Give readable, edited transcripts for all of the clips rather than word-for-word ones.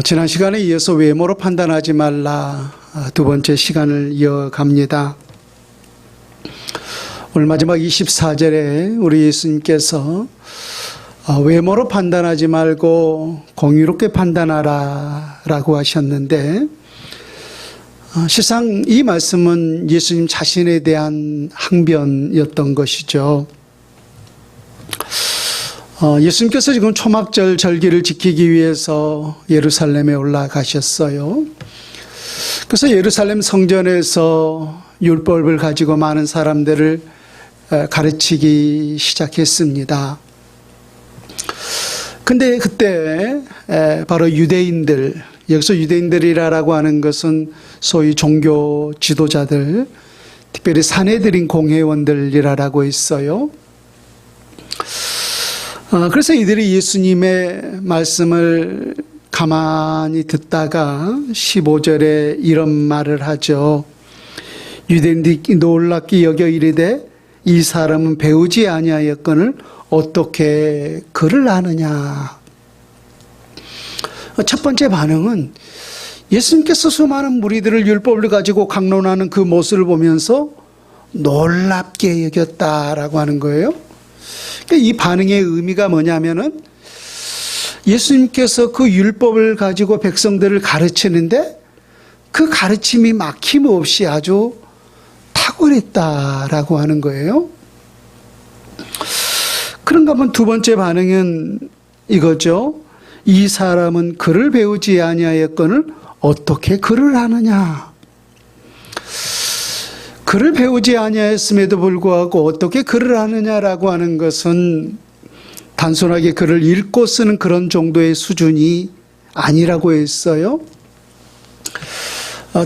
지난 시간에 이어서 외모로 판단하지 말라 두 번째 시간을 이어갑니다. 오늘 마지막 24절에 우리 예수님께서 외모로 판단하지 말고 공의롭게 판단하라 라고 하셨는데, 실상 이 말씀은 예수님 자신에 대한 항변이었던 것이죠. 예수님께서 지금 초막절 절기를 지키기 위해서 예루살렘에 올라가셨어요. 그래서 예루살렘 성전에서 율법을 가지고 많은 사람들을 가르치기 시작했습니다. 근데 그때 바로 유대인들, 여기서 유대인들이라고 하는 것은 소위 종교 지도자들, 특별히 산헤드린 공회원들이라고 했어요. 그래서 이들이 예수님의 말씀을 가만히 듣다가 15절에 이런 말을 하죠. 유대인들이 놀랍게 여겨 이르되 이 사람은 배우지 아니하였거늘 어떻게 그를 아느냐. 첫 번째 반응은 예수님께서 수많은 무리들을 율법을 가지고 강론하는 그 모습을 보면서 놀랍게 여겼다라고 하는 거예요. 이 반응의 의미가 뭐냐면은 예수님께서 그 율법을 가지고 백성들을 가르치는데 그 가르침이 막힘없이 아주 탁월했다라고 하는 거예요. 그런가 하면 두 번째 반응은 이거죠. 이 사람은 글을 배우지 아니하였거늘 어떻게 글을 아느냐. 글을 배우지 아니하였음에도 불구하고 어떻게 글을 아느냐라고 하는 것은 단순하게 글을 읽고 쓰는 그런 정도의 수준이 아니라고 했어요.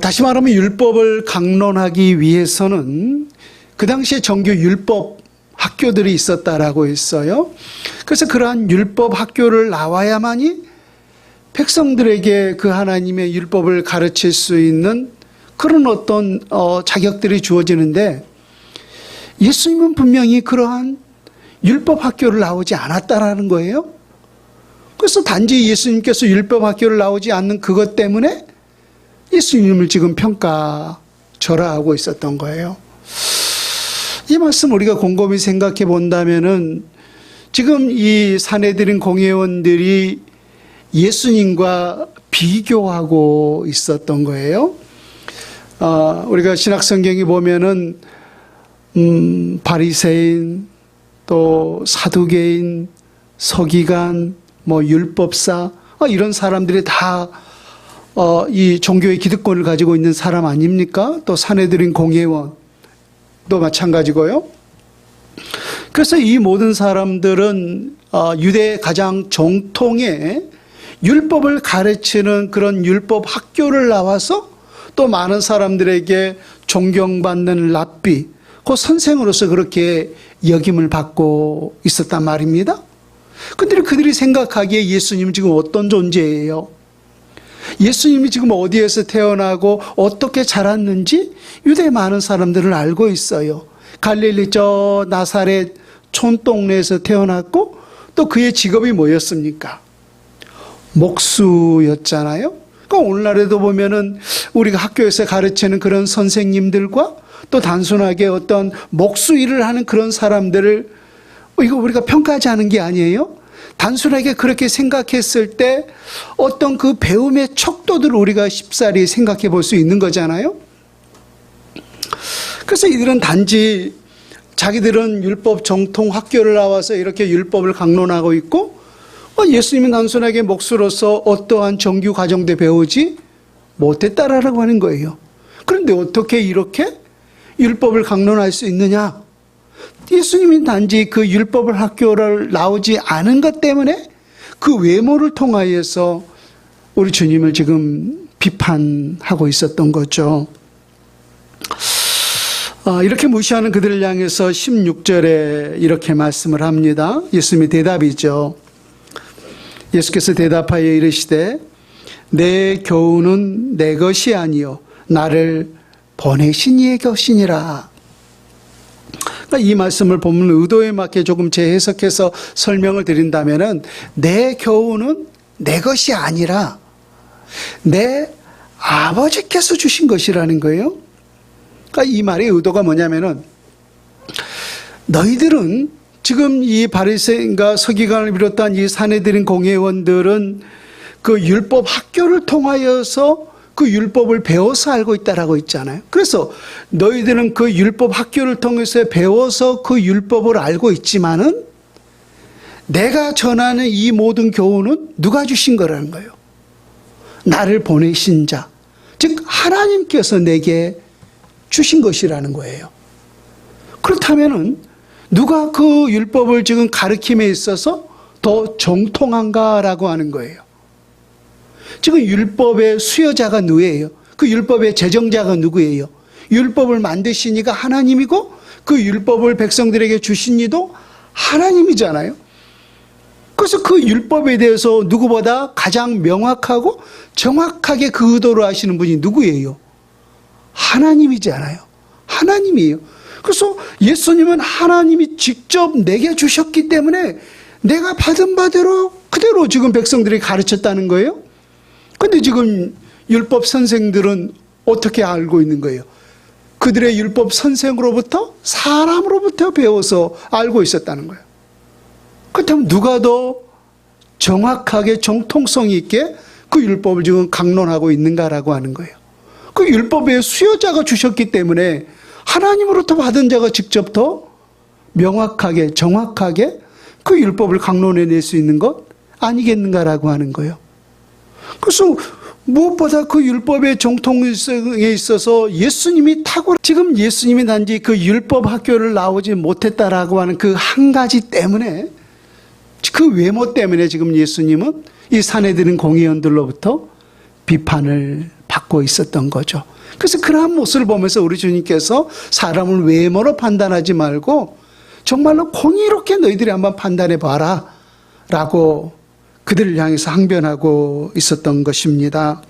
다시 말하면 율법을 강론하기 위해서는 그 당시에 정규 율법 학교들이 있었다라고 했어요. 그래서 그러한 율법 학교를 나와야만이 백성들에게 그 하나님의 율법을 가르칠 수 있는 그런 어떤 자격들이 주어지는데, 예수님은 분명히 그러한 율법 학교를 나오지 않았다라는 거예요. 그래서 단지 예수님께서 율법 학교를 나오지 않는 그것 때문에 예수님을 지금 평가절하하고 있었던 거예요. 이 말씀 우리가 곰곰이 생각해 본다면은 지금 이 산헤드린 공회원들이 예수님과 비교하고 있었던 거예요. 우리가 신약성경에 보면은 바리새인, 또 사두개인, 서기관, 율법사, 이런 사람들이 다 이 종교의 기득권을 가지고 있는 사람 아닙니까? 또 산헤드린 공회원도 마찬가지고요. 그래서 이 모든 사람들은 유대의 가장 정통의 율법을 가르치는 그런 율법 학교를 나와서 또 많은 사람들에게 존경받는 랍비, 그 선생으로서 그렇게 역임을 받고 있었단 말입니다. 근데 그들이 생각하기에 예수님은 지금 어떤 존재예요? 예수님이 지금 어디에서 태어나고 어떻게 자랐는지 유대의 많은 사람들은 알고 있어요. 갈릴리 저 나사렛 촌동네에서 태어났고, 또 그의 직업이 뭐였습니까? 목수였잖아요. 그러니까 오늘날에도 보면은 우리가 학교에서 가르치는 그런 선생님들과 또 단순하게 어떤 목수 일을 하는 그런 사람들을 이거 우리가 평가하지 않은 게 아니에요. 단순하게 그렇게 생각했을 때 어떤 그 배움의 척도들을 우리가 쉽사리 생각해 볼 수 있는 거잖아요. 그래서 이들은 단지 자기들은 율법 정통 학교를 나와서 이렇게 율법을 강론하고 있고, 예수님은 단순하게 목수로서 어떠한 정규 과정도 배우지 못했다라고 하는 거예요. 그런데 어떻게 이렇게 율법을 강론할 수 있느냐? 예수님이 단지 그 율법을 학교를 나오지 않은 것 때문에 그 외모를 통하여서 우리 주님을 지금 비판하고 있었던 거죠. 이렇게 무시하는 그들을 향해서 16절에 이렇게 말씀을 합니다. 예수님의 대답이죠. 예수께서 대답하여 이르시되 내 교훈은 내 것이 아니요 나를 보내신 이의 것이니라. 이 말씀을 본문 의도에 맞게 조금 재해석해서 설명을 드린다면은 내 교훈은 내 것이 아니라 내 아버지께서 주신 것이라는 거예요. 그러니까 이 말의 의도가 뭐냐면은 너희들은 지금 이 바리새인과 서기관을 비롯한 이 사내들인 공회원들은 그 율법 학교를 통하여서 그 율법을 배워서 알고 있다라고 있잖아요. 그래서 너희들은 그 율법 학교를 통해서 배워서 그 율법을 알고 있지만은 내가 전하는 이 모든 교훈은 누가 주신 거라는 거예요. 나를 보내신 자, 즉 하나님께서 내게 주신 것이라는 거예요. 그렇다면은 누가 그 율법을 지금 가르침에 있어서 더 정통한가라고 하는 거예요. 지금 율법의 수여자가 누구예요? 그 율법의 제정자가 누구예요? 율법을 만드신 이가 하나님이고 그 율법을 백성들에게 주신 이도 하나님이잖아요. 그래서 그 율법에 대해서 누구보다 가장 명확하고 정확하게 그 의도를 하시는 분이 누구예요? 하나님이잖아요. 하나님이에요. 그래서 예수님은 하나님이 직접 내게 주셨기 때문에 내가 받은 바대로 그대로 지금 백성들이 가르쳤다는 거예요. 근데 지금 율법 선생들은 어떻게 알고 있는 거예요? 그들의 율법 선생으로부터 사람으로부터 배워서 알고 있었다는 거예요. 그렇다면 누가 더 정확하게 정통성 있게 그 율법을 지금 강론하고 있는가라고 하는 거예요. 그 율법의 수요자가 주셨기 때문에 하나님으로부터 받은 자가 직접 더 명확하게 정확하게 그 율법을 강론해낼 수 있는 것 아니겠는가라고 하는 거예요. 그래서 무엇보다 그 율법의 정통성에 있어서 예수님이 지금 예수님이 단지 그 율법 학교를 나오지 못했다라고 하는 그 한 가지 때문에 그 외모 때문에 지금 예수님은 이 사내들인 공회원들로부터 비판을 받고 있었던 거죠. 그래서 그러한 모습을 보면서 우리 주님께서 사람을 외모로 판단하지 말고 정말로 공의롭게 너희들이 한번 판단해 봐라 라고 그들을 향해서 항변하고 있었던 것입니다.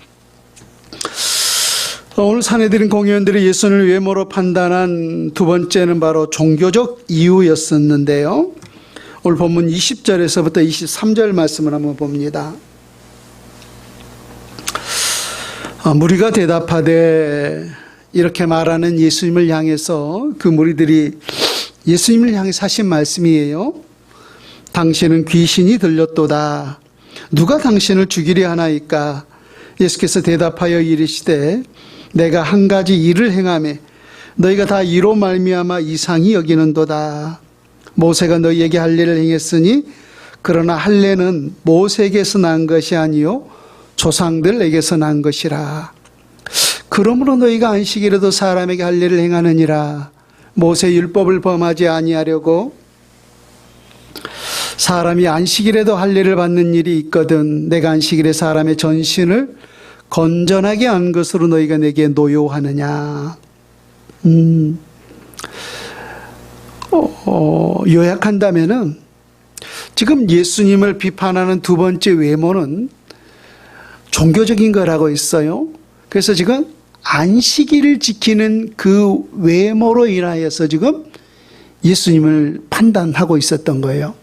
오늘 사내들인 공회원들이 예수님을 외모로 판단한 두 번째는 바로 종교적 이유였었는데요. 오늘 본문 20절에서부터 23절 말씀을 한번 봅니다. 무리가 대답하되 이렇게 말하는 예수님을 향해서 그 무리들이 예수님을 향해서 하신 말씀이에요. 당신은 귀신이 들렸도다. 누가 당신을 죽이려 하나이까? 예수께서 대답하여 이르시되 내가 한 가지 일을 행하매 너희가 다 이로 말미암아 이상히 여기는도다. 모세가 너희에게 할례를 행했으니 그러나 할례는 모세에게서 난 것이 아니요 조상들에게서 난 것이라. 그러므로 너희가 안식일에도 사람에게 할례를 행하느니라. 모세 율법을 범하지 아니하려고 사람이 안식일에도 할례를 받는 일이 있거든 내가 안식일에 사람의 전신을 건전하게 한 것으로 너희가 내게 노요하느냐. 요약한다면은 지금 예수님을 비판하는 두 번째 외모는 종교적인 거라고 있어요. 그래서 지금 안식일을 지키는 그 외모로 인하여서 지금 예수님을 판단하고 있었던 거예요.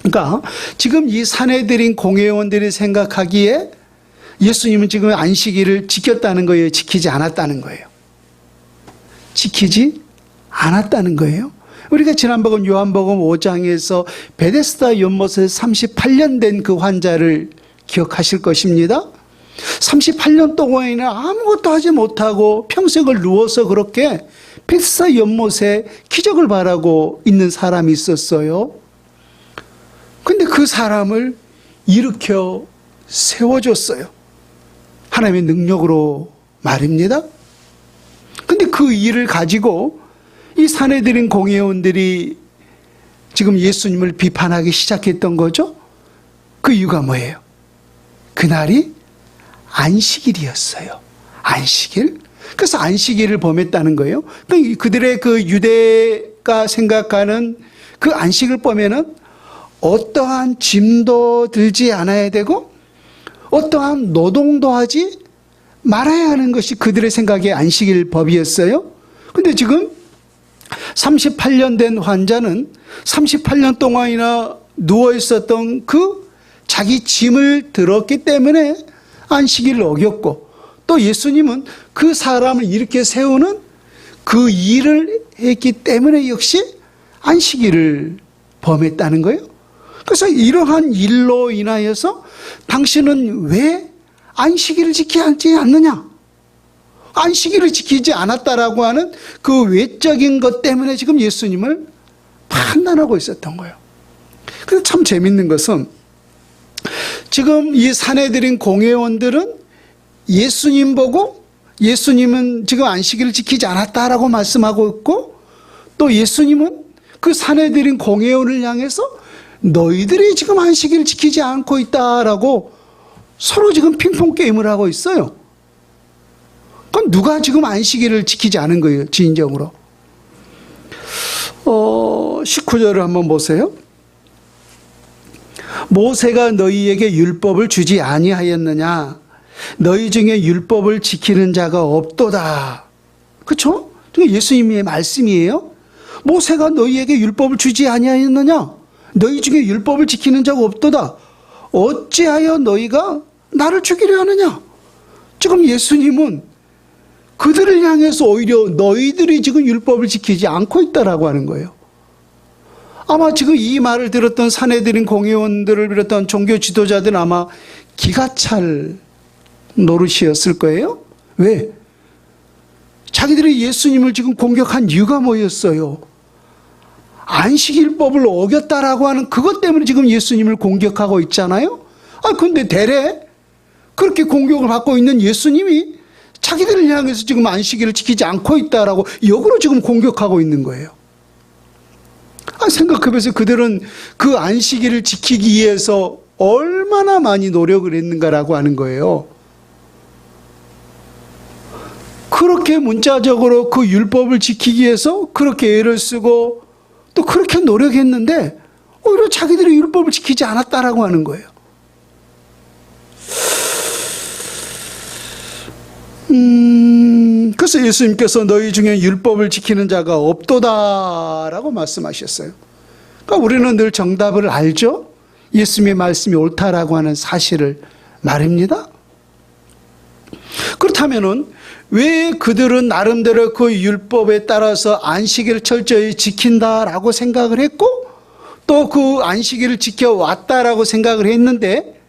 그러니까 지금 이 사내들인 공회원들이 생각하기에 예수님은 지금 안식일을 지켰다는 거예요? 지키지 않았다는 거예요? 지키지 않았다는 거예요. 우리가 지난번 요한복음 5장에서 베데스다 연못에 38년 된 그 환자를 기억하실 것입니다. 38년 동안이나 아무것도 하지 못하고 평생을 누워서 그렇게 베데스다 연못에 기적을 바라고 있는 사람이 있었어요. 근데 그 사람을 일으켜 세워줬어요. 하나님의 능력으로 말입니다. 근데 그 일을 가지고 이 사내들인 공회원들이 지금 예수님을 비판하기 시작했던 거죠. 그 이유가 뭐예요? 그날이 안식일이었어요. 안식일? 그래서 안식일을 범했다는 거예요. 그들의 그 유대가 생각하는 그 안식을 범에는 어떠한 짐도 들지 않아야 되고 어떠한 노동도 하지 말아야 하는 것이 그들의 생각의 안식일 법이었어요. 근데 지금 38년 된 환자는 38년 동안이나 누워 있었던 그 자기 짐을 들었기 때문에 안식일을 어겼고, 또 예수님은 그 사람을 이렇게 세우는 그 일을 했기 때문에 역시 안식일을 범했다는 거예요. 그래서 이러한 일로 인하여서 당신은 왜 안식일을 지키지 않느냐? 안식일을 지키지 않았다라고 하는 그 외적인 것 때문에 지금 예수님을 판단하고 있었던 거예요. 그래서 참 재밌는 것은 지금 이 사내들인 공회원들은 예수님 보고 예수님은 지금 안식일을 지키지 않았다라고 말씀하고 있고, 또 예수님은 그 사내들인 공회원을 향해서 너희들이 지금 안식일을 지키지 않고 있다라고 서로 지금 핑퐁 게임을 하고 있어요. 그럼 누가 지금 안식일을 지키지 않은 거예요, 진정으로? 19절을 한번 보세요. 모세가 너희에게 율법을 주지 아니하였느냐? 너희 중에 율법을 지키는 자가 없도다. 그렇죠? 예수님의 말씀이에요. 모세가 너희에게 율법을 주지 아니하였느냐? 너희 중에 율법을 지키는 자가 없도다. 어찌하여 너희가 나를 죽이려 하느냐? 지금 예수님은 그들을 향해서 오히려 너희들이 지금 율법을 지키지 않고 있다라고 하는 거예요. 아마 지금 이 말을 들었던 사내들인 공회원들을 비롯한 종교 지도자들은 아마 기가 찰 노릇이었을 거예요. 왜? 자기들이 예수님을 지금 공격한 이유가 뭐였어요? 안식일법을 어겼다라고 하는 그것 때문에 지금 예수님을 공격하고 있잖아요. 근데 대래 그렇게 공격을 받고 있는 예수님이 자기들을 향해서 지금 안식일을 지키지 않고 있다라고 역으로 지금 공격하고 있는 거예요. 생각해보세요. 그들은 그 안식일을 지키기 위해서 얼마나 많이 노력을 했는가라고 하는 거예요. 그렇게 문자적으로 그 율법을 지키기 위해서 그렇게 애를 쓰고 또 그렇게 노력했는데 오히려 자기들이 율법을 지키지 않았다라고 하는 거예요. 그래서 예수님께서 너희 중에 율법을 지키는 자가 없도다라고 말씀하셨어요. 그러니까 우리는 늘 정답을 알죠? 예수님의 말씀이 옳다라고 하는 사실을 말입니다. 그렇다면은 왜 그들은 나름대로 그 율법에 따라서 안식일을 철저히 지킨다라고 생각을 했고 또 그 안식일을 지켜왔다라고 생각을 했는데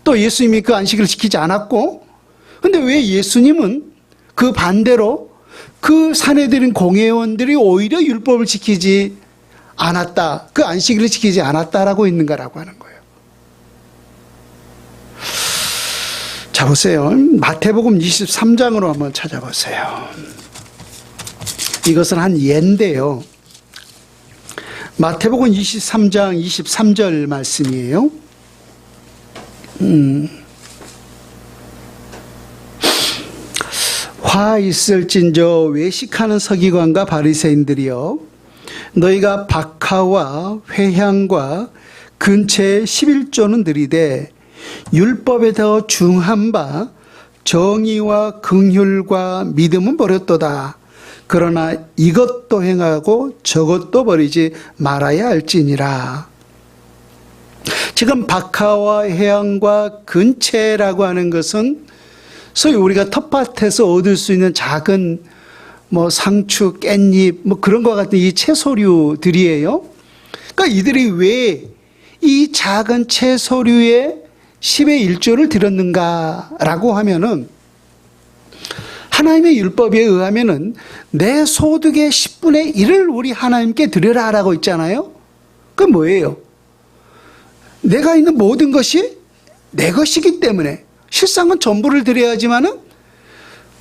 또 예수님이 그 안식일을 지키지 않았고, 근데 왜 예수님은 그 반대로 그 사내들인 공회원들이 오히려 율법을 지키지 않았다, 그 안식일을 지키지 않았다라고 있는가라고 하는 거예요. 자, 보세요. 마태복음 23장으로 한번 찾아보세요. 이것은 한 예인데요. 마태복음 23장 23절 말씀이에요. 화 있을진저 외식하는 서기관과 바리새인들이여, 너희가 박하와 회향과 근처에 11조는 들이되 율법에 더 중한 바 정의와 긍휼과 믿음은 버렸도다. 그러나 이것도 행하고 저것도 버리지 말아야 할지니라. 지금 박하와 회향과 근처라고 하는 것은 소위 우리가 텃밭에서 얻을 수 있는 작은 상추, 깻잎 그런 것 같은 이 채소류들이에요. 그러니까 이들이 왜 이 작은 채소류에 10의 1조를 들였는가라고 하면은 하나님의 율법에 의하면은 내 소득의 10분의 1을 우리 하나님께 드려라라고 있잖아요. 그건 뭐예요? 내가 있는 모든 것이 내 것이기 때문에 실상은 전부를 드려야지만은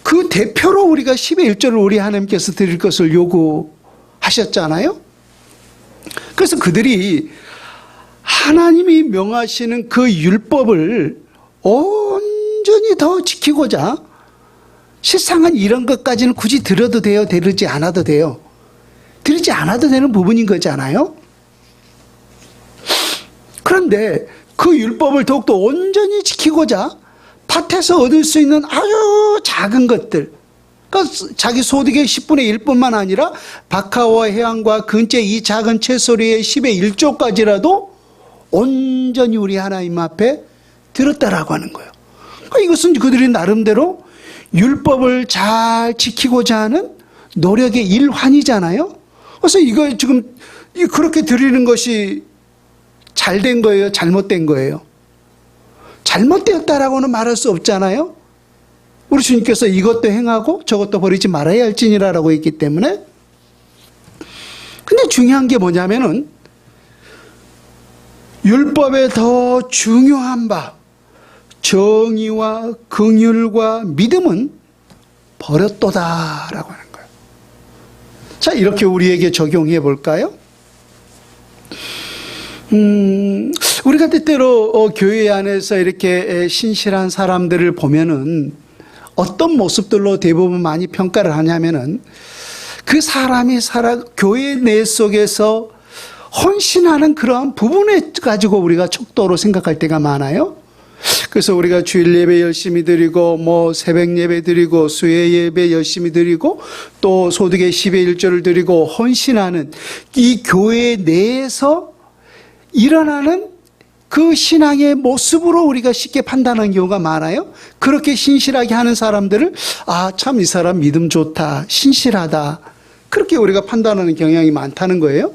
그 대표로 우리가 10의 1조를 우리 하나님께서 드릴 것을 요구하셨잖아요. 그래서 그들이 하나님이 명하시는 그 율법을 온전히 더 지키고자 실상은 이런 것까지는 굳이 드려도 돼요? 드리지 않아도 돼요? 드리지 않아도 되는 부분인 거잖아요. 그런데 그 율법을 더욱더 온전히 지키고자 밭에서 얻을 수 있는 아주 작은 것들, 그러니까 자기 소득의 10분의 1뿐만 아니라 박하와 해안과 근처 이 작은 채소리의 10의 1조까지라도 온전히 우리 하나님 앞에 들었다라고 하는 거예요. 그러니까 이것은 그들이 나름대로 율법을 잘 지키고자 하는 노력의 일환이잖아요. 그래서 이거 지금 그렇게 드리는 것이 잘된 거예요? 잘못된 거예요? 잘못되었다라고는 말할 수 없잖아요. 우리 주님께서 이것도 행하고 저것도 버리지 말아야 할지니라라고 했기 때문에. 근데 중요한 게 뭐냐면은 율법의 더 중요한 바 정의와 긍휼과 믿음은 버렸도다라고 하는 거예요. 자, 이렇게 우리에게 적용해 볼까요? 우리가 때때로 교회 안에서 이렇게 신실한 사람들을 보면은 어떤 모습들로 대부분 많이 평가를 하냐면은 그 사람이 교회 내 속에서 헌신하는 그러한 부분에 가지고 우리가 척도로 생각할 때가 많아요. 그래서 우리가 주일 예배 열심히 드리고 새벽 예배 드리고 수요 예배 열심히 드리고 또 소득의 10의 1조를 드리고 헌신하는 이 교회 내에서 일어나는 그 신앙의 모습으로 우리가 쉽게 판단하는 경우가 많아요. 그렇게 신실하게 하는 사람들을 참 이 사람 믿음 좋다, 신실하다, 그렇게 우리가 판단하는 경향이 많다는 거예요.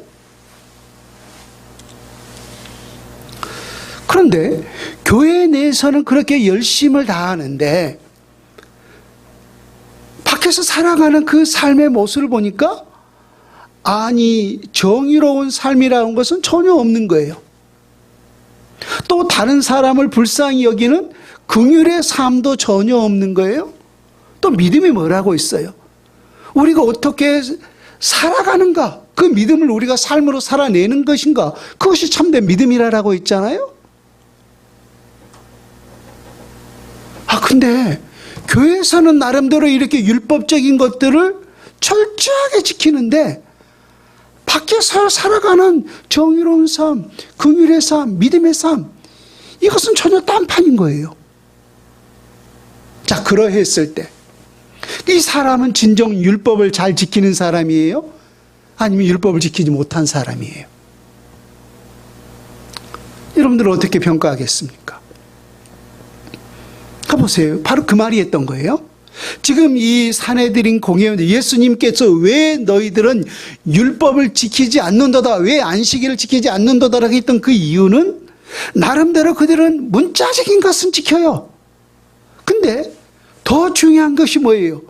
그런데 교회 내에서는 그렇게 열심을 다하는데 밖에서 살아가는 그 삶의 모습을 보니까 정의로운 삶이라는 것은 전혀 없는 거예요. 또 다른 사람을 불쌍히 여기는 긍휼의 삶도 전혀 없는 거예요. 또 믿음이 뭐라고 있어요? 우리가 어떻게 살아가는가? 그 믿음을 우리가 삶으로 살아내는 것인가? 그것이 참된 믿음이라고 있잖아요. 근데 교회에서는 나름대로 이렇게 율법적인 것들을 철저하게 지키는데 밖에서 살아가는 정의로운 삶, 긍휼의 삶, 믿음의 삶, 이것은 전혀 딴판인 거예요. 자, 그러했을 때 이 사람은 진정 율법을 잘 지키는 사람이에요? 아니면 율법을 지키지 못한 사람이에요? 여러분들은 어떻게 평가하겠습니까? 가보세요. 바로 그 말이 했던 거예요. 지금 이 사내들인 공회원들, 예수님께서 왜 너희들은 율법을 지키지 않는도다, 왜 안식일을 지키지 않는도다라고 했던 그 이유는 나름대로 그들은 문자적인 것은 지켜요. 근데 더 중요한 것이 뭐예요?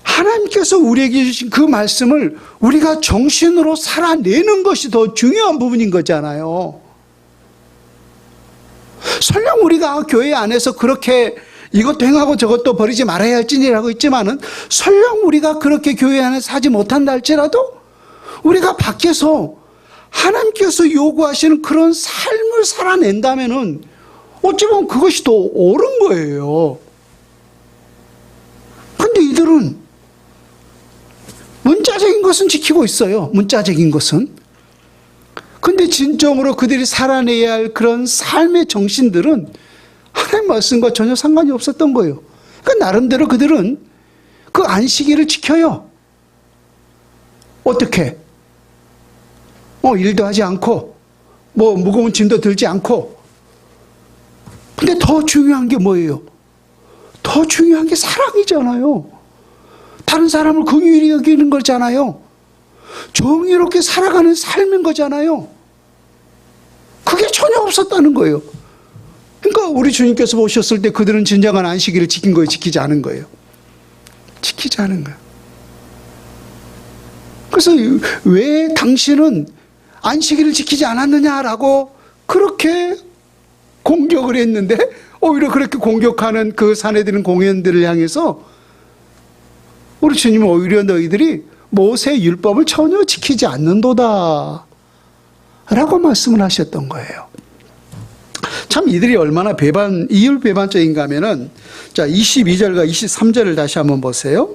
하나님께서 우리에게 주신 그 말씀을 우리가 정신으로 살아내는 것이 더 중요한 부분인 거잖아요. 설령 우리가 교회 안에서 그렇게 이것도 행하고 저것도 버리지 말아야 할지니라고 있지만은 설령 우리가 그렇게 교회 안에서 하지 못한다 할지라도 우리가 밖에서 하나님께서 요구하시는 그런 삶을 살아낸다면은 어찌 보면 그것이 더 옳은 거예요. 근데 이들은 문자적인 것은 지키고 있어요. 문자적인 것은. 근데 진정으로 그들이 살아내야 할 그런 삶의 정신들은 하나님 말씀과 전혀 상관이 없었던 거예요. 그러니까 나름대로 그들은 그 안식일을 지켜요. 어떻게? 일도 하지 않고 무거운 짐도 들지 않고. 근데 더 중요한 게 뭐예요? 더 중요한 게 사랑이잖아요. 다른 사람을 긍휼히 여기는 거잖아요. 정의롭게 살아가는 삶인 거잖아요. 그게 전혀 없었다는 거예요. 그러니까 우리 주님께서 오셨을 때 그들은 진정한 안식일을 지킨 거예요? 지키지 않은 거예요? 지키지 않은 거예요. 그래서 왜 당신은 안식일을 지키지 않았느냐라고 그렇게 공격을 했는데 오히려 그렇게 공격하는 그 사내들은 공회원들을 향해서 우리 주님은 오히려 너희들이 모세의 율법을 전혀 지키지 않는도다 라고 말씀을 하셨던 거예요. 참 이들이 얼마나 이율 배반적인가 하면은, 자, 22절과 23절을 다시 한번 보세요.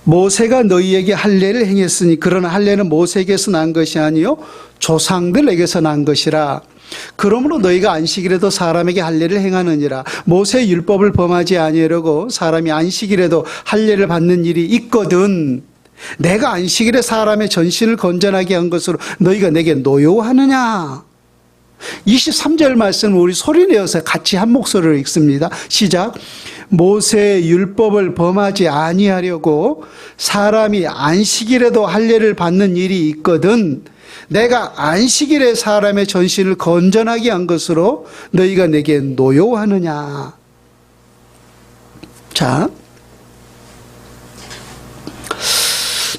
모세가 너희에게 할례를 행했으니 그러나 할례는 모세에게서 난 것이 아니요 조상들에게서 난 것이라. 그러므로 너희가 안식일에도 사람에게 할례를 행하느니라. 모세의 율법을 범하지 아니하려고 사람이 안식일에도 할례를 받는 일이 있거든. 내가 안식일에 사람의 전신을 건전하게 한 것으로 너희가 내게 노여워하느냐. 23절 말씀을 우리 소리내어서 같이 한 목소리로 읽습니다. 시작. 모세의 율법을 범하지 아니하려고 사람이 안식일에도 할례를 받는 일이 있거든. 내가 안식일에 사람의 전신을 건전하게 한 것으로 너희가 내게 노여워하느냐. 자,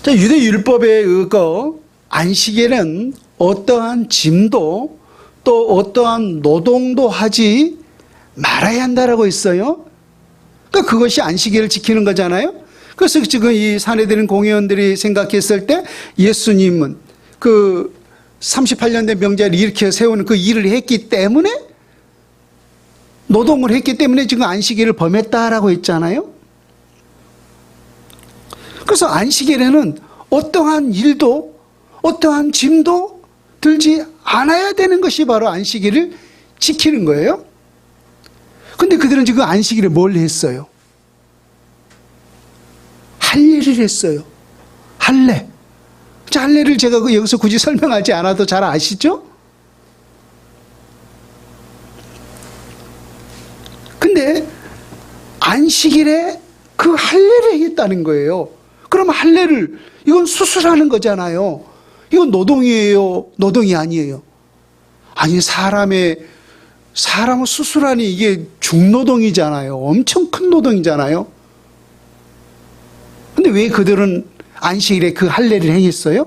유대 율법에 의거 안식일은 어떠한 짐도 또 어떠한 노동도 하지 말아야 한다라고 했어요. 그러니까 그것이 안식일을 지키는 거잖아요. 그래서 지금 이 산헤드린 공회원들이 생각했을 때 예수님은 그 38년 된 명제를 일으켜 세우는 그 일을 했기 때문에, 노동을 했기 때문에 지금 안식일을 범했다라고 했잖아요. 그래서 안식일에는 어떠한 일도 어떠한 짐도 들지 않아야 되는 것이 바로 안식일을 지키는 거예요. 근데 그들은 지금 안식일에 뭘 했어요? 할례를 했어요. 할례. 자, 할례를 제가 여기서 굳이 설명하지 않아도 잘 아시죠? 근데 안식일에 그 할례를 했다는 거예요. 그럼 할례를, 이건 수술하는 거잖아요. 이건 노동이에요? 노동이 아니에요? 아니, 사람을 수술하니 이게 중노동이잖아요. 엄청 큰 노동이잖아요. 근데 왜 그들은 안식일에 그 할례를 행했어요?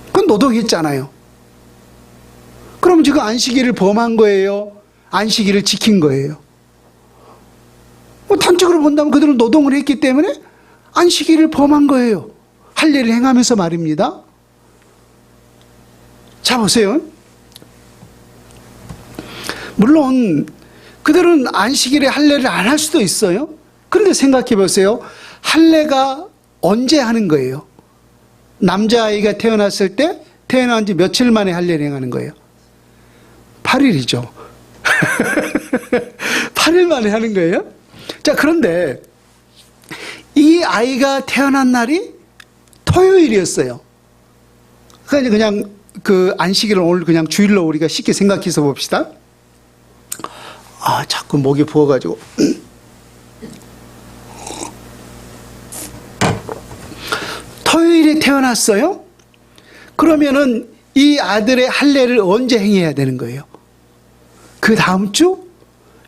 그건 노동했잖아요. 그럼 지금 안식일을 범한 거예요? 안식일을 지킨 거예요? 단적으로 본다면 그들은 노동을 했기 때문에 안식일을 범한 거예요. 할례를 행하면서 말입니다. 자, 보세요. 물론 그들은 안식일에 할례를 안 할 수도 있어요. 그런데 생각해 보세요. 할례가 언제 하는 거예요? 남자아이가 태어났을 때 태어난 지 며칠 만에 할례를 행하는 거예요? 8일이죠. 8일 만에 하는 거예요? 자, 그런데 이 아이가 태어난 날이 토요일이었어요. 그냥 그 안식일을 오늘 그냥 주일로 우리가 쉽게 생각해서 봅시다. 아, 자꾸 목이 부어가지고. 토요일에 태어났어요? 그러면은 이 아들의 할례를 언제 행해야 되는 거예요? 그 다음 주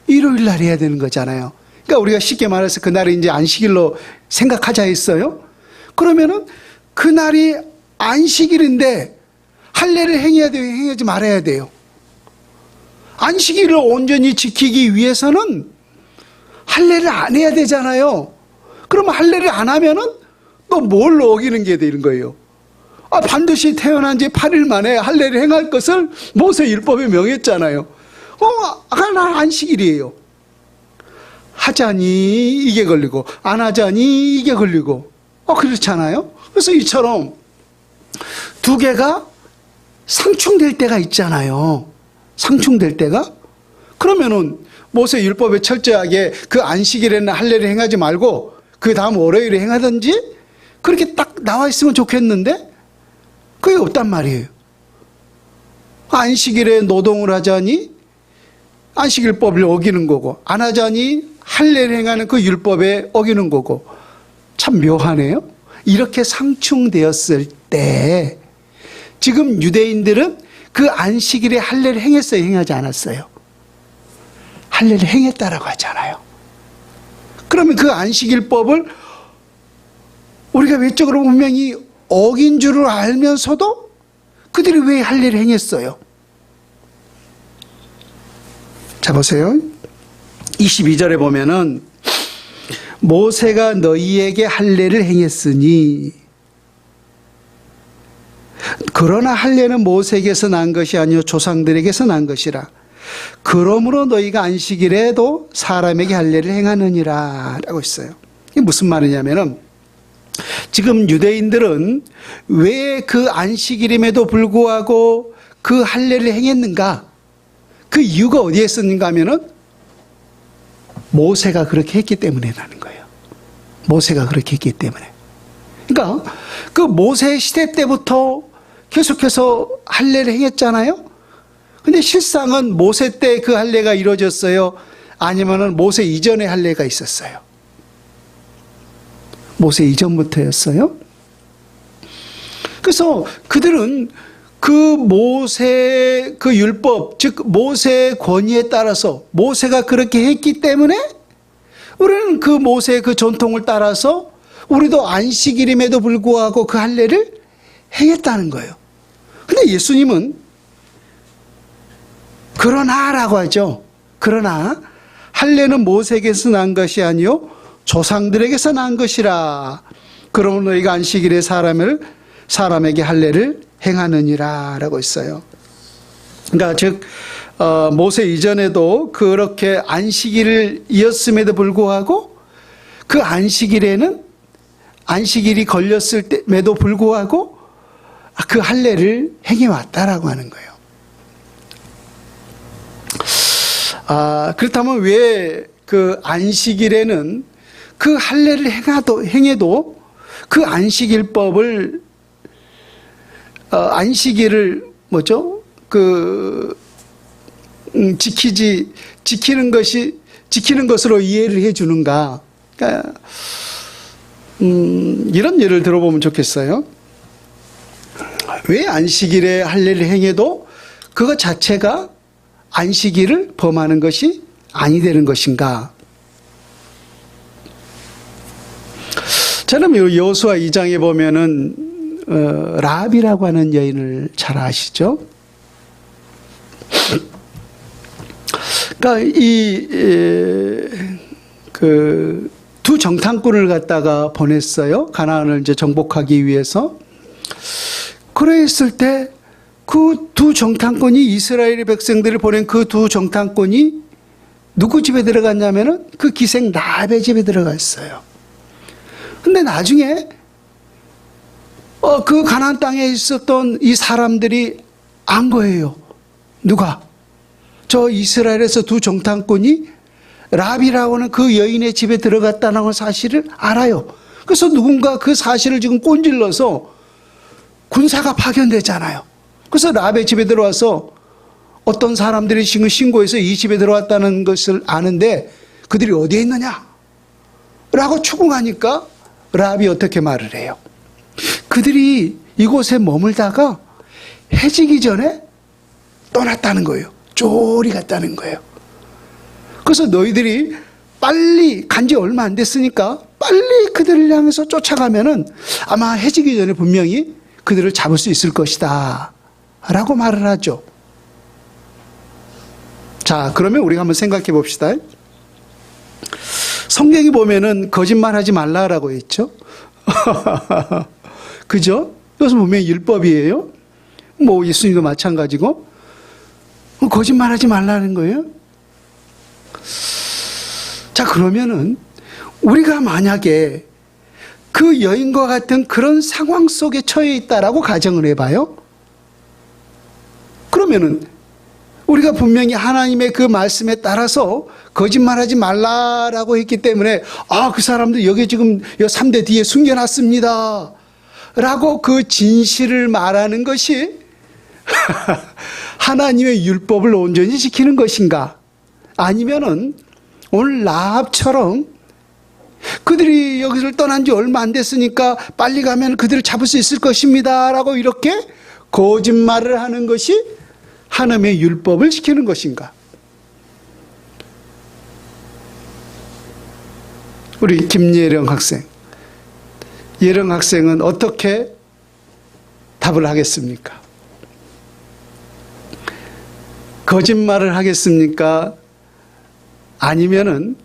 일요일 날 해야 되는 거잖아요. 그러니까 우리가 쉽게 말해서 그날을 이제 안식일로 생각하자 했어요. 그러면은 그날이 안식일인데 할례를 행해야 돼요? 행하지 말아야 돼요? 안식일을 온전히 지키기 위해서는 할례를 안 해야 되잖아요. 그러면 할례를 안 하면은 또 뭘 어기는 게 되는 거예요? 아, 반드시 태어난 지 8일 만에 할례를 행할 것을 모세 율법에 명했잖아요. 난 안식일이에요. 하자니 이게 걸리고 안 하자니 이게 걸리고 그렇잖아요. 그래서 이처럼 두 개가 상충될 때가 있잖아요. 상충될 때가. 그러면은 모세 율법에 철저하게 그 안식일에는 할례를 행하지 말고 그 다음 월요일에 행하든지 그렇게 딱 나와 있으면 좋겠는데 그게 없단 말이에요. 안식일에 노동을 하자니 안식일법을 어기는 거고, 안 하자니 할례를 행하는 그 율법에 어기는 거고. 참 묘하네요. 이렇게 상충되었을 때 지금 유대인들은 그 안식일에 할례를 행했어요, 행하지 않았어요? 할례를 행했다라고 하잖아요. 그러면 그 안식일법을 우리가 외적으로 분명히 어긴 줄을 알면서도 그들이 왜 할례를 행했어요? 자, 보세요. 22절에 보면은 모세가 너희에게 할례를 행했으니, 그러나 할례는 모세에게서 난 것이 아니요 조상들에게서 난 것이라. 그러므로 너희가 안식일에도 사람에게 할례를 행하느니라 라고 했어요. 이게 무슨 말이냐면은 지금 유대인들은 왜 그 안식일임에도 불구하고 그 할례를 행했는가? 그 이유가 어디에 있었는가 하면은 모세가 그렇게 했기 때문에라는 거예요. 모세가 그렇게 했기 때문에. 그러니까 그 모세 시대 때부터 계속해서 할례를 행했잖아요. 근데 실상은 모세 때 그 할례가 이루어졌어요? 아니면은 모세 이전에 할례가 있었어요? 모세 이전부터였어요? 그래서 그들은 그 모세 그 율법, 즉 모세의 권위에 따라서 모세가 그렇게 했기 때문에 우리는 그 모세의 그 전통을 따라서 우리도 안식일임에도 불구하고 그 할례를 행했다는 거예요. 근데 예수님은 그러나라고 하죠. 그러나 할례는 모세에게서 난 것이 아니요 조상들에게서 난 것이라. 그러면 너희가 안식일에 사람에게 할례를 행하느니라 라고 있어요. 그러니까 즉 모세 이전에도 그렇게 안식일이었음에도 불구하고 그 안식일에는 안식일이 걸렸을 때에도 불구하고 그 할례를 행해왔다라고 하는 거예요. 그렇다면 왜 그 안식일에는 그 할례를 행해도 그 안식일법을 안식일을 지키는 것으로 이해를 해 주는가? 그러니까 이런 예를 들어보면 좋겠어요. 왜 안식일에 할례를 행해도 그것 자체가 안식일을 범하는 것이 아니 되는 것인가? 저는 여호수아 2장에 보면은 라합이라고 하는 여인을 잘 아시죠? 그러니까 그 두 정탐꾼을 갖다가 보냈어요. 가나안을 이제 정복하기 위해서. 그랬을 때 그 두 정탐꾼이 이스라엘 백성들을 보낸 그 두 정탐꾼이 누구 집에 들어갔냐면은 그 기생 라합의 집에 들어갔어요. 근데 나중에 그 가나안 땅에 있었던 이 사람들이 안 거예요. 누가? 저 이스라엘에서 두 정탐꾼이 라합이라고 하는 그 여인의 집에 들어갔다는 사실을 알아요. 그래서 누군가 그 사실을 지금 꼰질러서 군사가 파견되잖아요. 그래서 라합의 집에 들어와서 어떤 사람들이 지금 신고해서 이 집에 들어왔다는 것을 아는데 그들이 어디에 있느냐? 라고 추궁하니까 라합이 어떻게 말을 해요? 그들이 이곳에 머물다가 해지기 전에 떠났다는 거예요. 쪼리 갔다는 거예요. 그래서 너희들이 빨리 간지 얼마 안 됐으니까 빨리 그들을 향해서 쫓아가면은 아마 해지기 전에 분명히 그들을 잡을 수 있을 것이다. 라고 말을 하죠. 자, 그러면 우리가 한번 생각해 봅시다. 성경이 보면은 거짓말 하지 말라라고 했죠. 그죠? 이것은 분명히 율법이에요. 뭐 예수님도 마찬가지고. 거짓말 하지 말라는 거예요. 자, 그러면은 우리가 만약에 그 여인과 같은 그런 상황 속에 처해 있다라고 가정을 해봐요. 그러면은 우리가 분명히 하나님의 그 말씀에 따라서 거짓말하지 말라라고 했기 때문에 그 사람들 여기 지금 3대 뒤에 숨겨놨습니다 라고 그 진실을 말하는 것이 하나님의 율법을 온전히 지키는 것인가? 아니면은 오늘 라합처럼 그들이 여기를 떠난 지 얼마 안 됐으니까 빨리 가면 그들을 잡을 수 있을 것입니다 라고 이렇게 거짓말을 하는 것이 하나님의 율법을 지키는 것인가? 우리 김예령 학생. 예령 학생은 어떻게 답을 하겠습니까? 거짓말을 하겠습니까? 아니면은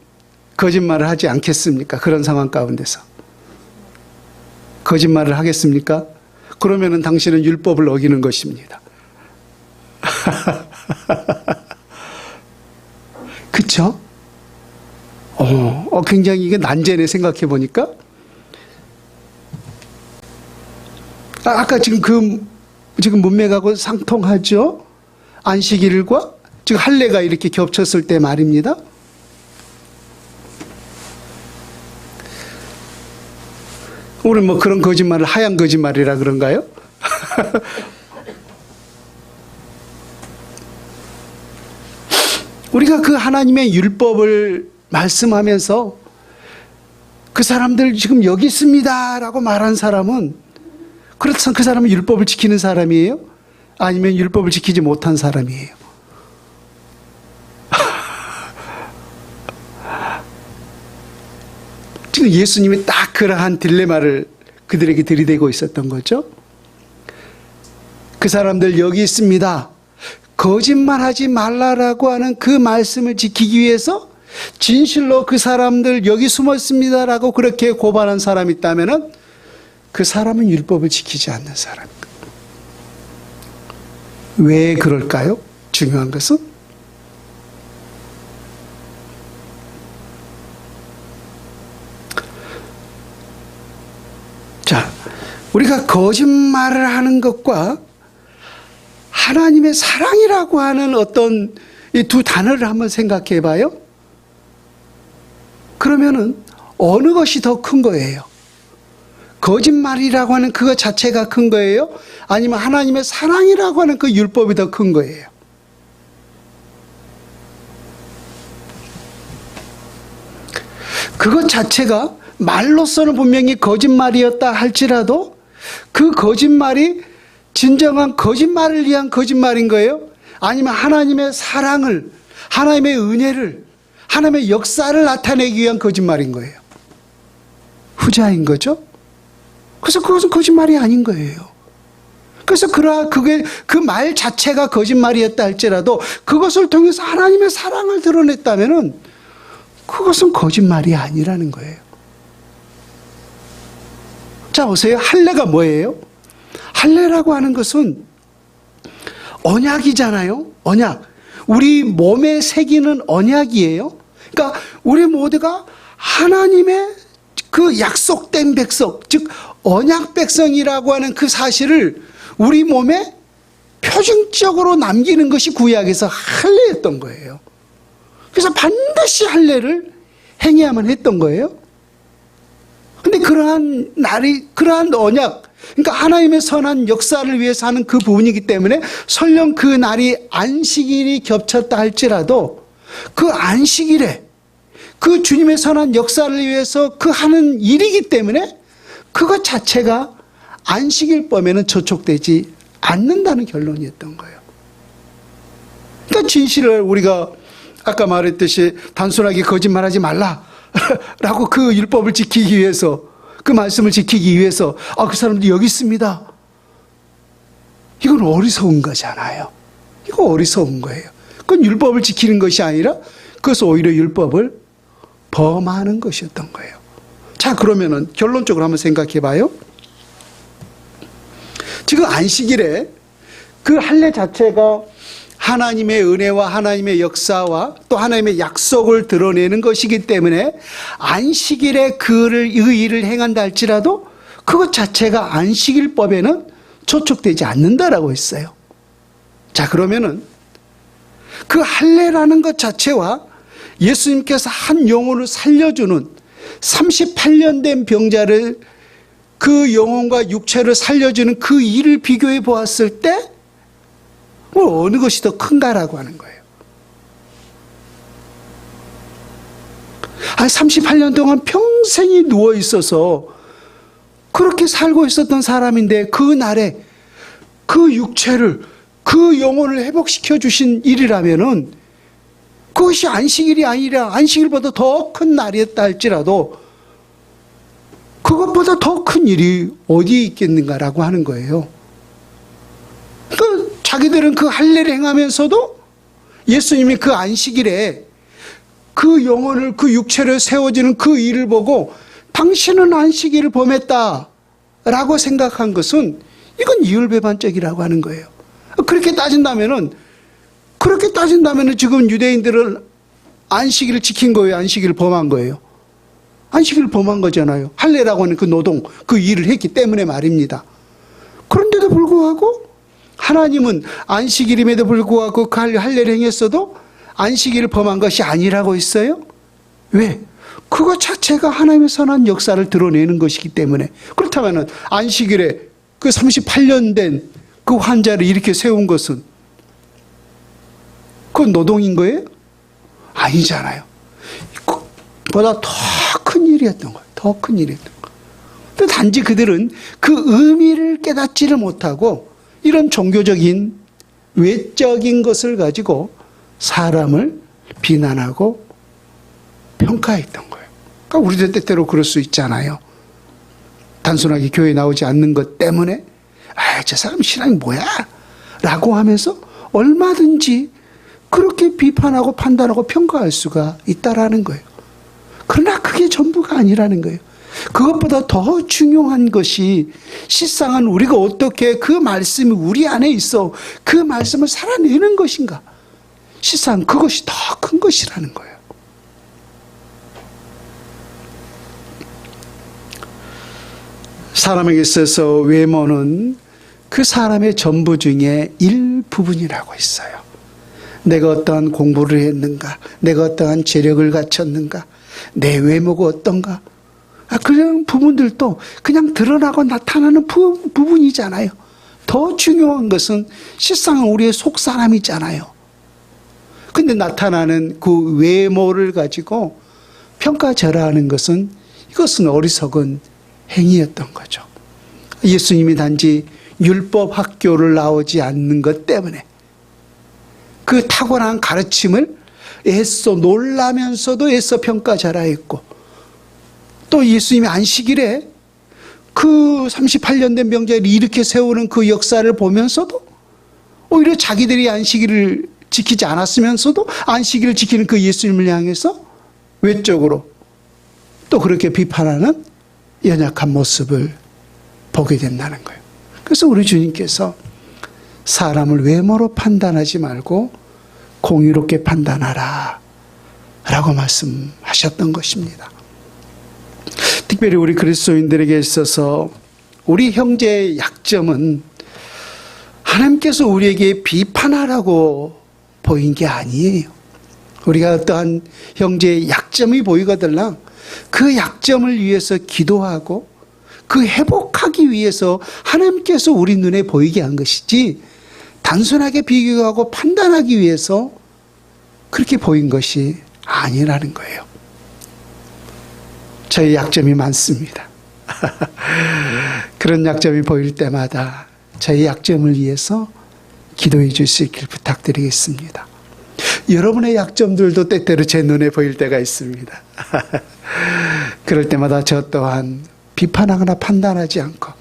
거짓말을 하지 않겠습니까? 그런 상황 가운데서. 거짓말을 하겠습니까? 그러면은 당신은 율법을 어기는 것입니다. 그쵸? 굉장히 이게 난제네, 생각해 보니까. 아까 지금 문맥하고 상통하죠? 안식일과 지금 할례가 이렇게 겹쳤을 때 말입니다. 우리 뭐 그런 거짓말을 하얀 거짓말이라 그런가요? 우리가 그 하나님의 율법을 말씀하면서 그 사람들 지금 여기 있습니다 라고 말한 사람은, 그렇다면 그 사람은 율법을 지키는 사람이에요? 아니면 율법을 지키지 못한 사람이에요? 지금 예수님이 딱 그러한 딜레마를 그들에게 들이대고 있었던 거죠. 그 사람들 여기 있습니다, 거짓말하지 말라라고 하는 그 말씀을 지키기 위해서 진실로 그 사람들 여기 숨어 있습니다라고 그렇게 고발한 사람이 있다면은 그 사람은 율법을 지키지 않는 사람입니다. 왜 그럴까요? 중요한 것은 자, 우리가 거짓말을 하는 것과 하나님의 사랑이라고 하는 어떤 이 두 단어를 한번 생각해 봐요. 그러면은 어느 것이 더 큰 거예요? 거짓말이라고 하는 그것 자체가 큰 거예요? 아니면 하나님의 사랑이라고 하는 그 율법이 더 큰 거예요? 그것 자체가 말로서는 분명히 거짓말이었다 할지라도 그 거짓말이 진정한 거짓말을 위한 거짓말인 거예요? 아니면 하나님의 사랑을, 하나님의 은혜를, 하나님의 역사를 나타내기 위한 거짓말인 거예요? 후자인 거죠? 그래서 그것은 거짓말이 아닌 거예요. 그래서 그게 그 말 자체가 거짓말이었다 할지라도 그것을 통해서 하나님의 사랑을 드러냈다면은 그것은 거짓말이 아니라는 거예요. 자, 보세요. 할례가 뭐예요? 할례라고 하는 것은 언약이잖아요. 언약. 우리 몸에 새기는 언약이에요. 그러니까 우리 모두가 하나님의 그 약속된 백성, 즉 언약 백성이라고 하는 그 사실을 우리 몸에 표징적으로 남기는 것이 구약에서 할례였던 거예요. 그래서 반드시 할례를 행해야만 했던 거예요. 근데 그러한 날이, 그러한 언약, 그러니까 하나님의 선한 역사를 위해서 하는 그 부분이기 때문에 설령 그 날이 안식일이 겹쳤다 할지라도 그 안식일에 그 주님의 선한 역사를 위해서 그 하는 일이기 때문에 그것 자체가 안식일법에는 저촉되지 않는다는 결론이었던 거예요. 그러니까 진실을 우리가 아까 말했듯이 단순하게 거짓말하지 말라라고 그 율법을 지키기 위해서, 그 말씀을 지키기 위해서 그 사람들 여기 있습니다. 이건 어리석은 거잖아요. 이거 어리석은 거예요. 그건 율법을 지키는 것이 아니라 그것은 오히려 율법을 범하는 것이었던 거예요. 자, 그러면은 결론적으로 한번 생각해 봐요. 지금 안식일에 그 할례 자체가 하나님의 은혜와 하나님의 역사와 또 하나님의 약속을 드러내는 것이기 때문에 안식일에 그 일을 행한다 할지라도 그것 자체가 안식일법에는 저촉되지 않는다라고 했어요. 자, 그러면은 그 할례라는 것 자체와 예수님께서 한 영혼을 살려주는 38년 된 병자를 그 영혼과 육체를 살려주는 그 일을 비교해 보았을 때 어느 것이 더 큰가라고 하는 거예요. 38년 동안 평생이 누워 있어서 그렇게 살고 있었던 사람인데 그 날에 그 육체를, 그 영혼을 회복시켜 주신 일이라면은 그것이 안식일이 아니라 안식일보다 더 큰 날이었다 할지라도 그것보다 더 큰 일이 어디에 있겠는가라고 하는 거예요. 그러니까 자기들은 그 할례를 행하면서도 예수님이 그 안식일에 그 영혼을, 그 육체를 세워지는 그 일을 보고 당신은 안식일을 범했다라고 생각한 것은 이건 이율배반적이라고 하는 거예요. 그렇게 따진다면은 지금 유대인들은 안식일을 지킨 거예요? 안식일을 범한 거예요? 안식일을 범한 거잖아요. 할례라고 하는 그 노동, 그 일을 했기 때문에 말입니다. 그런데도 불구하고 하나님은 안식일임에도 불구하고 그 할례를 행했어도 안식일을 범한 것이 아니라고 했어요. 왜? 그거 자체가 하나님의 선한 역사를 드러내는 것이기 때문에. 그렇다면 안식일에 그 38년 된 그 환자를 이렇게 세운 것은 그건 노동인 거예요? 아니잖아요. 그보다 더 큰 일이었던 거예요. 더 큰 일이었던 거예요. 근데 단지 그들은 그 의미를 깨닫지를 못하고 이런 종교적인 외적인 것을 가지고 사람을 비난하고 평가했던 거예요. 그러니까 우리도 때때로 그럴 수 있잖아요. 단순하게 교회에 나오지 않는 것 때문에 저 사람 신앙이 뭐야? 라고 하면서 얼마든지 그렇게 비판하고 판단하고 평가할 수가 있다라는 거예요. 그러나 그게 전부가 아니라는 거예요. 그것보다 더 중요한 것이 실상은 우리가 어떻게 그 말씀이 우리 안에 있어 그 말씀을 살아내는 것인가. 실상 그것이 더 큰 것이라는 거예요. 사람에게 있어서 외모는 그 사람의 전부 중에 일부분이라고 했어요. 내가 어떠한 공부를 했는가, 내가 어떠한 재력을 갖췄는가, 내 외모가 어떤가, 그런 부분들도 그냥 드러나고 나타나는 부분이잖아요. 더 중요한 것은 실상은 우리의 속사람이잖아요. 근데 나타나는 그 외모를 가지고 평가절하하는 것은 이것은 어리석은 행위였던 거죠. 예수님이 단지 율법 학교를 나오지 않는 것 때문에 그 탁월한 가르침을 애써 놀라면서도 애써 평가절하했고, 또 예수님이 안식일에 그 38년 된 병자를 이렇게 세우는 그 역사를 보면서도 오히려 자기들이 안식일을 지키지 않았으면서도 안식일을 지키는 그 예수님을 향해서 외적으로 또 그렇게 비판하는 연약한 모습을 보게 된다는 거예요. 그래서 우리 주님께서 사람을 외모로 판단하지 말고 공의롭게 판단하라 라고 말씀하셨던 것입니다. 특별히 우리 그리스도인들에게 있어서 우리 형제의 약점은 하나님께서 우리에게 비판하라고 보인 게 아니에요. 우리가 어떠한 형제의 약점이 보이거들랑 그 약점을 위해서 기도하고 그 회복하기 위해서 하나님께서 우리 눈에 보이게 한 것이지 단순하게 비교하고 판단하기 위해서 그렇게 보인 것이 아니라는 거예요. 저의 약점이 많습니다. 그런 약점이 보일 때마다 저의 약점을 위해서 기도해 줄 수 있길 부탁드리겠습니다. 여러분의 약점들도 때때로 제 눈에 보일 때가 있습니다. 그럴 때마다 저 또한 비판하거나 판단하지 않고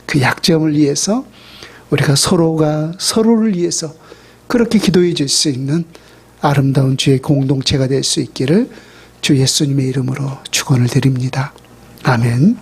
그 약점을 위해서 우리가 서로가 서로를 위해서 그렇게 기도해 줄 수 있는 아름다운 주의 공동체가 될 수 있기를 주 예수님의 이름으로 축원을 드립니다. 아멘.